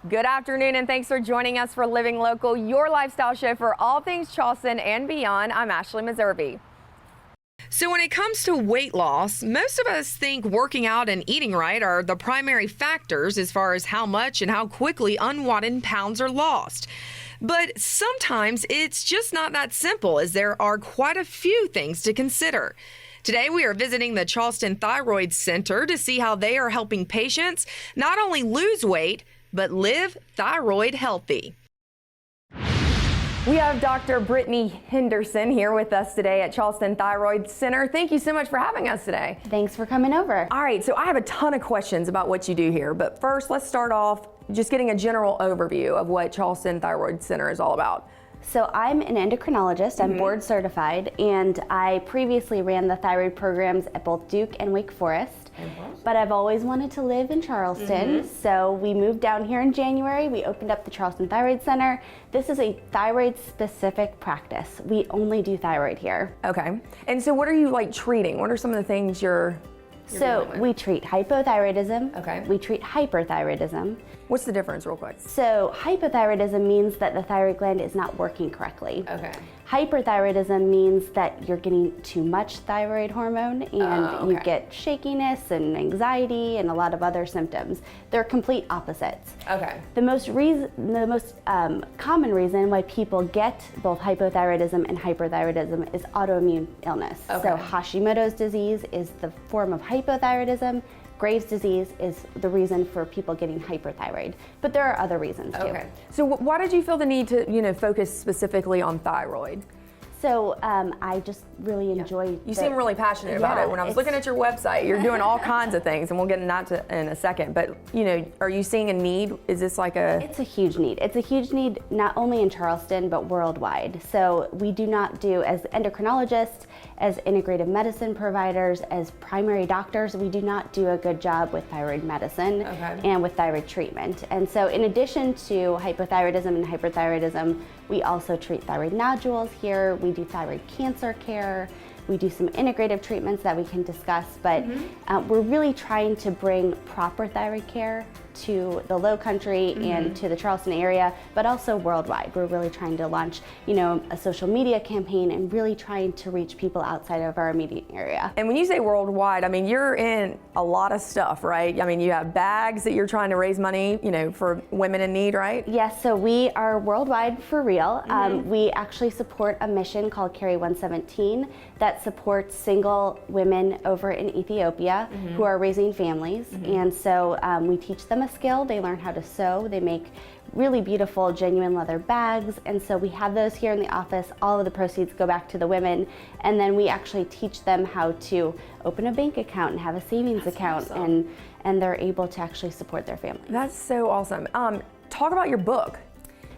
Good afternoon, and thanks for joining us for Living Local, your lifestyle show for all things Charleston and beyond. I'm Ashley Meservey. So when it comes to weight loss, most of us think working out and eating right are the primary factors as far as how much and how quickly unwanted pounds are lost. But sometimes it's just not that simple, as there are quite a few things to consider. Today, we are visiting the Charleston Thyroid Center to see how they are helping patients not only lose weight, but live thyroid healthy. We have Dr. Brittany Henderson here with us today at Charleston Thyroid Center. Thank you so much for having us today. Thanks for coming over. All right, so I have a ton of questions about what you do here, but first let's start off just getting a general overview of what Charleston Thyroid Center is all about. So I'm an endocrinologist, I'm board certified, and I previously ran the thyroid programs at both Duke and Wake Forest. But I've always wanted to live in Charleston, so we moved down here in January. We opened up the Charleston Thyroid Center. This is a thyroid-specific practice. We only do thyroid here. Okay, and so what are you treating? What are some of the things you're So we treat hypothyroidism. Okay. We treat hyperthyroidism. What's the difference, real quick? So hypothyroidism means that the thyroid gland is not working correctly. Okay. Hyperthyroidism means that you're getting too much thyroid hormone and you get shakiness and anxiety and a lot of other symptoms. They're complete opposites. Okay. The most common reason why people get both hypothyroidism and hyperthyroidism is autoimmune illness. Okay. So Hashimoto's disease is the form of hypothyroidism. Graves' disease is the reason for people getting hyperthyroid, but there are other reasons too. Okay. So why did you feel the need to, focus specifically on thyroid? So I just really enjoy. You seem really passionate about it. When I was looking at your website, you're doing all kinds of things, and we'll get into that in a second. But are you seeing a need? Is this like a? It's a huge need. It's a huge need not only in Charleston but worldwide. So we do not do, as endocrinologists, as integrative medicine providers, as primary doctors, we do not do a good job with thyroid medicine and with thyroid treatment. And so in addition to hypothyroidism and hyperthyroidism, we also treat thyroid nodules here. We do thyroid cancer care. We do some integrative treatments that we can discuss, but we're really trying to bring proper thyroid care to the Low Country and to the Charleston area, but also worldwide. We're really trying to launch, a social media campaign and really trying to reach people outside of our immediate area. And when you say worldwide, I mean, you're in a lot of stuff, right? I mean, you have bags that you're trying to raise money, for women in need, right? Yes, so we are worldwide for real. We actually support a mission called Carry 117 that supports single women over in Ethiopia who are raising families. And so we teach them a skill. They learn how to sew. They make really beautiful genuine leather bags, and so we have those here in the office. All of the proceeds go back to the women, and then we actually teach them how to open a bank account and have a savings account. Awesome. And they're able to actually support their families. That's so awesome. Talk about your book.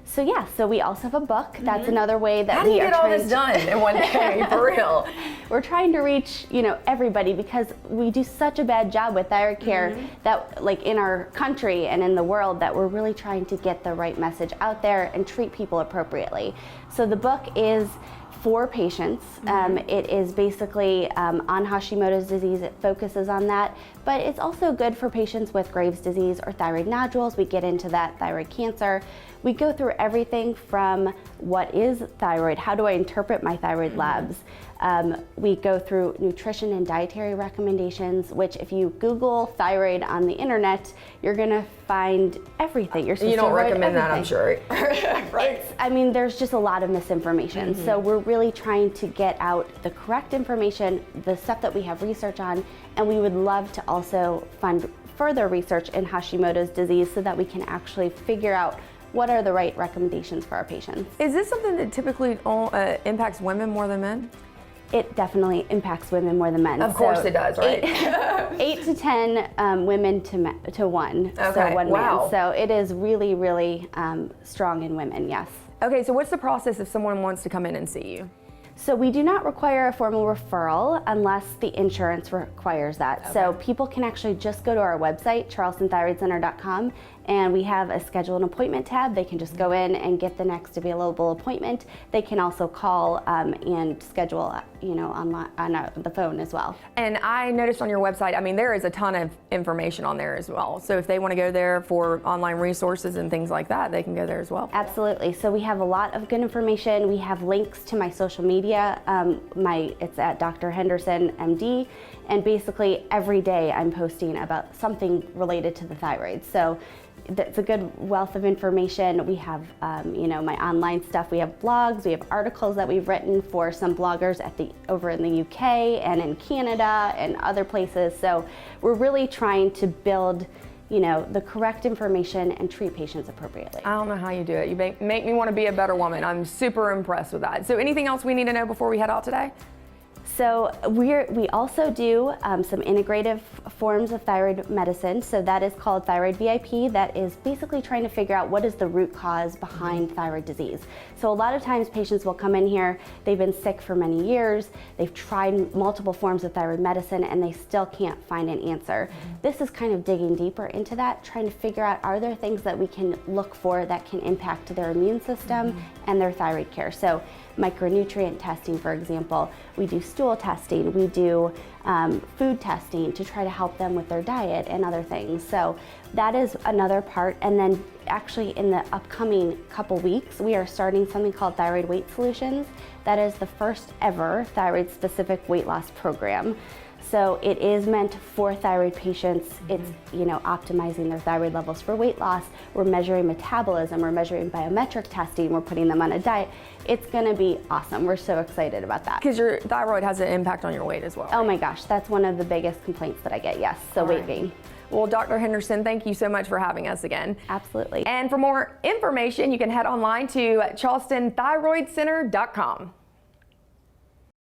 So yeah, so we also have a book. That's another way that How do you get all this done in one day, for real? We're trying to reach, everybody, because we do such a bad job with thyroid care that, in our country and in the world, that we're really trying to get the right message out there and treat people appropriately. So the book is for patients. It is basically on Hashimoto's disease. It focuses on that, but it's also good for patients with Graves' disease or thyroid nodules. We get into that, thyroid cancer. We go through everything from what is thyroid, how do I interpret my thyroid labs. We go through nutrition and dietary recommendations, which if you Google thyroid on the internet, you're gonna find everything. You don't recommend that, I'm sure. Right. There's just a lot of misinformation. So we're really trying to get out the correct information, the stuff that we have research on, and we would love to also fund further research in Hashimoto's disease so that we can actually figure out what are the right recommendations for our patients. Is this something that typically impacts women more than men? It definitely impacts women more than men. Of course it does, right? 8 to 10 women to one, so one man. So it is really, really strong in women, yes. Okay, so what's the process if someone wants to come in and see you? So we do not require a formal referral unless the insurance requires that. So people can actually just go to our website, charlestonthyroidcenter.com, and we have a schedule an appointment tab. They can just go in and get the next available appointment. They can also call and schedule, online on the phone as well. And I noticed on your website, I mean, there is a ton of information on there as well. So if they want to go there for online resources and things like that, they can go there as well. Absolutely. So we have a lot of good information. We have links to my social media. It's at Dr. Henderson, MD. And basically every day I'm posting about something related to the thyroid. So that's a good wealth of information. We have, my online stuff. We have blogs. We have articles that we've written for some bloggers over in the UK and in Canada and other places. So we're really trying to build, the correct information and treat patients appropriately. I don't know how you do it. You make me want to be a better woman. I'm super impressed with that. So anything else we need to know before we head out today? So we also do some integrative forms of thyroid medicine. So that is called Thyroid VIP. That is basically trying to figure out what is the root cause behind thyroid disease. So a lot of times patients will come in here, they've been sick for many years, they've tried multiple forms of thyroid medicine and they still can't find an answer. This is kind of digging deeper into that, trying to figure out, are there things that we can look for that can impact their immune system and their thyroid care. So micronutrient testing, for example. We do stool testing. We do food testing to try to help them with their diet and other things. So that is another part. And then actually in the upcoming couple weeks, we are starting something called Thyroid Weight Solutions. That is the first ever thyroid specific weight loss program. So it is meant for thyroid patients. It's, optimizing their thyroid levels for weight loss. We're measuring metabolism, we're measuring biometric testing, we're putting them on a diet. It's gonna be awesome. We're so excited about that. Because your thyroid has an impact on your weight as well. Oh my gosh, that's one of the biggest complaints that I get, yes, so weight gain. Well, Dr. Henderson, thank you so much for having us again. Absolutely. And for more information, you can head online to charlestonthyroidcenter.com.